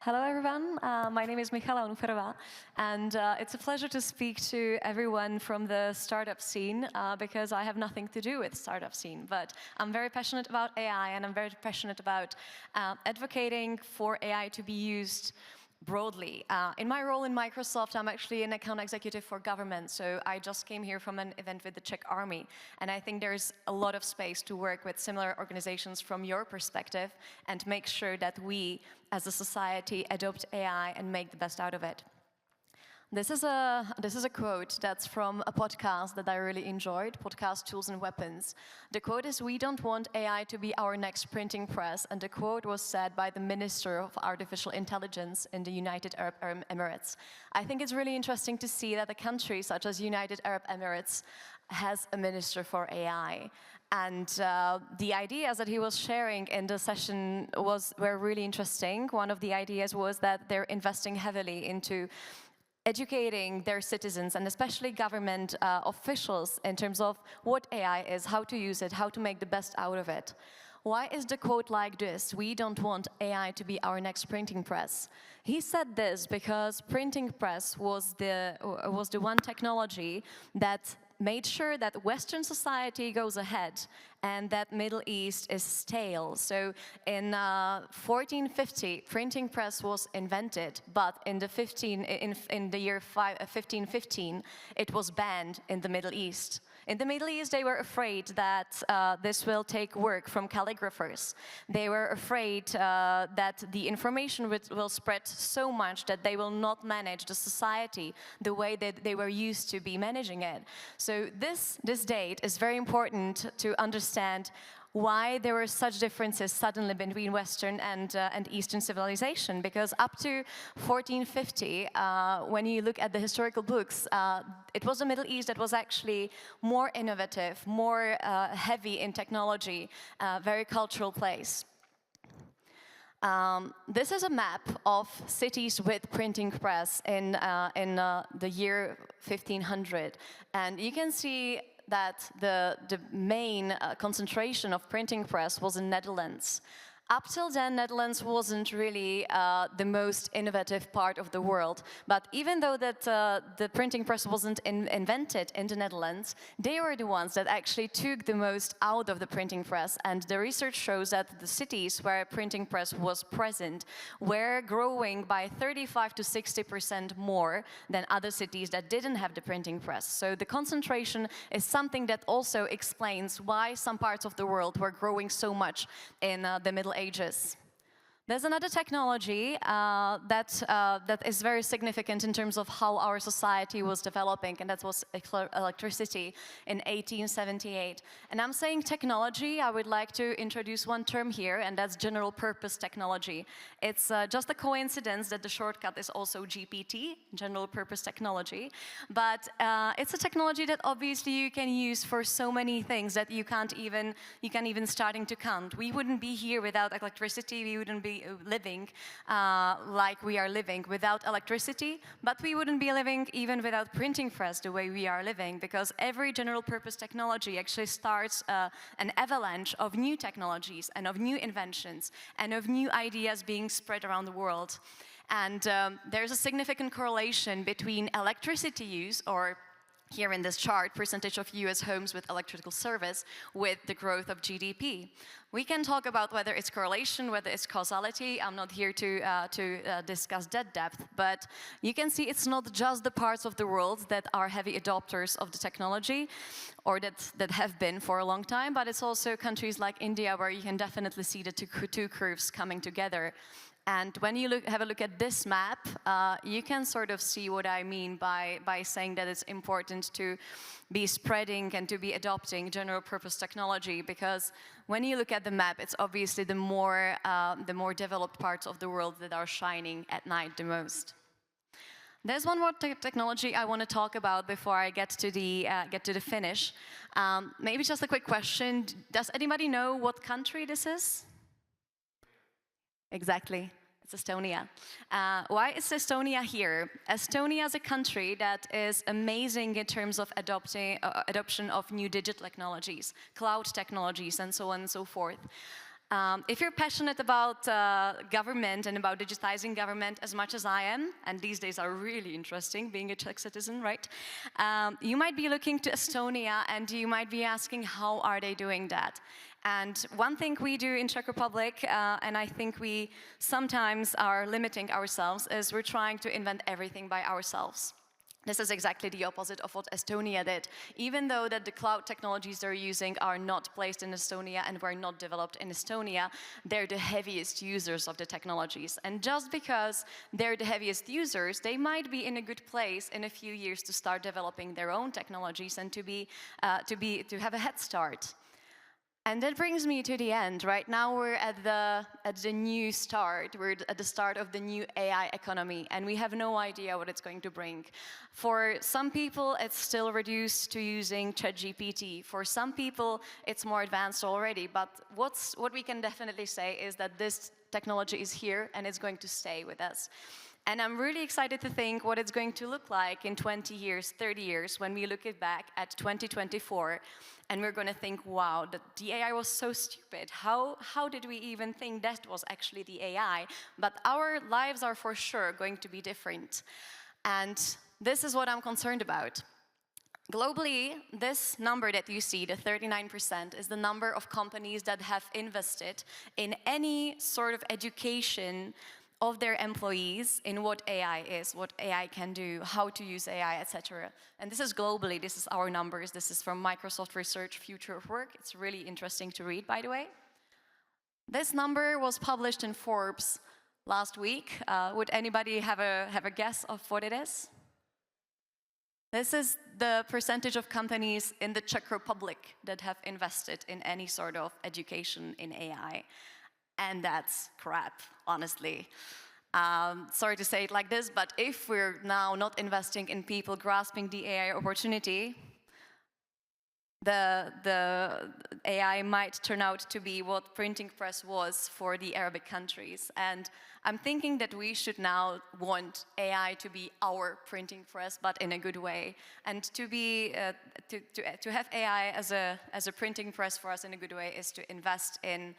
Hello, everyone. My name is Michaela Onuferova, and it's a pleasure to speak to everyone from the startup scene because I have nothing to do with startup scene, but I'm very passionate about AI, and I'm very passionate about advocating for AI to be used broadly. In my role in Microsoft, I'm actually an account executive for government, so I just came here from an event with the Czech Army, and I think there's a lot of space to work with similar organizations from your perspective and make sure that we, as a society, adopt AI and make the best out of it. This is a quote that's from a podcast that I really enjoyed, podcast Tools and Weapons. The quote is, "We don't want AI to be our next printing press," and the quote was said by the Minister of Artificial Intelligence in the United Arab Emirates. I think it's really interesting to see that a country such as United Arab Emirates has a Minister for AI. And the ideas that he was sharing in the session were really interesting. One of the ideas was that they're investing heavily into educating their citizens, and especially government officials, in terms of what AI is, how to use it, how to make the best out of it. Why is the quote like this? "We don't want AI to be our next printing press." He said this because printing press was the one technology that made sure that Western society goes ahead and that Middle East is stale. So in 1450, printing press was invented, but in the year 1515, it was banned in the Middle East. In the Middle East, they were afraid that this will take work from calligraphers. They were afraid that the information will spread so much that they will not manage the society the way that they were used to be managing it. So this date is very important to understand why there were such differences suddenly between Western and Eastern civilization. Because up to 1450, when you look at the historical books, it was the Middle East that was actually more innovative, more heavy in technology, very cultural place. This is a map of cities with printing press in the year 1500, and you can see that the main concentration of printing press was in Netherlands. Up till then, Netherlands wasn't really the most innovative part of the world. But even though that the printing press wasn't invented in the Netherlands, they were the ones that actually took the most out of the printing press. And the research shows that the cities where a printing press was present were growing by 35 to 60% more than other cities that didn't have the printing press. So the concentration is something that also explains why some parts of the world were growing so much in the Middle Ages. There's another technology that is very significant in terms of how our society was developing, and that was electricity in 1878. And I'm saying technology, I would like to introduce one term here, and that's general purpose technology. It's just a coincidence that the shortcut is also GPT, general purpose technology. But it's a technology that obviously you can use for so many things that you can't even starting to count. We wouldn't be here without electricity, we wouldn't be living like we are living without electricity, but we wouldn't be living even without printing press the way we are living, because every general purpose technology actually starts an avalanche of new technologies and of new inventions and of new ideas being spread around the world. And there's a significant correlation between electricity use, or here in this chart, percentage of US homes with electrical service, with the growth of GDP. We can talk about whether it's correlation, whether it's causality. I'm not here to discuss that depth, but you can see it's not just the parts of the world that are heavy adopters of the technology, or that have been for a long time, but it's also countries like India, where you can definitely see the two curves coming together. And when you have a look at this map, you can sort of see what I mean by saying that it's important to be spreading and to be adopting general purpose technology, because when you look at the map, it's obviously the more developed parts of the world that are shining at night the most. There's one more technology I want to talk about before I get to the finish. Maybe just a quick question: does anybody know what country this is? Exactly, it's Estonia. Why is Estonia here? Estonia is a country that is amazing in terms of adoption of new digital technologies, cloud technologies, and so on and so forth. If you're passionate about government and about digitizing government as much as I am, and these days are really interesting, being a Czech citizen, right? You might be looking to Estonia and you might be asking, how are they doing that? And one thing we do in Czech Republic, and I think we sometimes are limiting ourselves, is we're trying to invent everything by ourselves. This is exactly the opposite of what Estonia did. Even though that the cloud technologies they're using are not placed in Estonia and were not developed in Estonia, they're the heaviest users of the technologies. And just because they're the heaviest users, they might be in a good place in a few years to start developing their own technologies and to have a head start. And that brings me to the end. Right now we're at the new start. We're at the start of the new AI economy, and we have no idea what it's going to bring. For some people, it's still reduced to using ChatGPT. For some people, it's more advanced already. But what we can definitely say is that this technology is here and it's going to stay with us. And I'm really excited to think what it's going to look like in 20 years, 30 years, when we look back at 2024, and we're going to think, wow, the AI was so stupid. How did we even think that was actually the AI? But our lives are for sure going to be different. And this is what I'm concerned about. Globally, this number that you see, the 39%, is the number of companies that have invested in any sort of education of their employees in what AI is, what AI can do, how to use AI, etc. And this is globally, this is our numbers, this is from Microsoft Research Future of Work. It's really interesting to read, by the way. This number was published in Forbes last week. Would anybody have a guess of what it is? This is the percentage of companies in the Czech Republic that have invested in any sort of education in AI. And that's crap, honestly. Sorry to say it like this, but if we're now not investing in people grasping the AI opportunity, the AI might turn out to be what printing press was for the Arabic countries. And I'm thinking that we should now want AI to be our printing press, but in a good way. And to have AI as a printing press for us in a good way is to invest in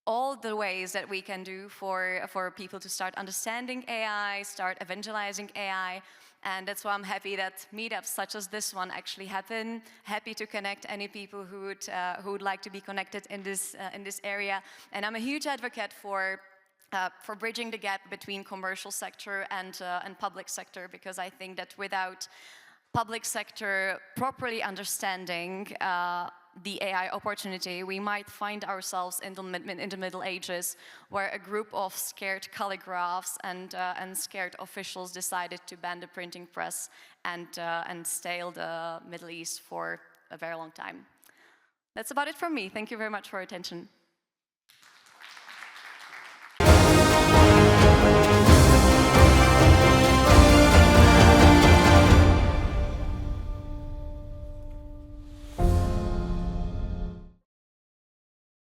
all the ways that we can do for people to start understanding AI, start evangelizing AI. And that's why I'm happy that meetups such as this one actually happen. Happy to connect any people who would like to be connected in this area. And I'm a huge advocate for bridging the gap between commercial sector and public sector, because I think that without public sector properly understanding the AI opportunity, we might find ourselves in the Middle Ages, where a group of scared calligraphs and scared officials decided to ban the printing press and stale the Middle East for a very long time. That's about it from me. Thank you very much for your attention.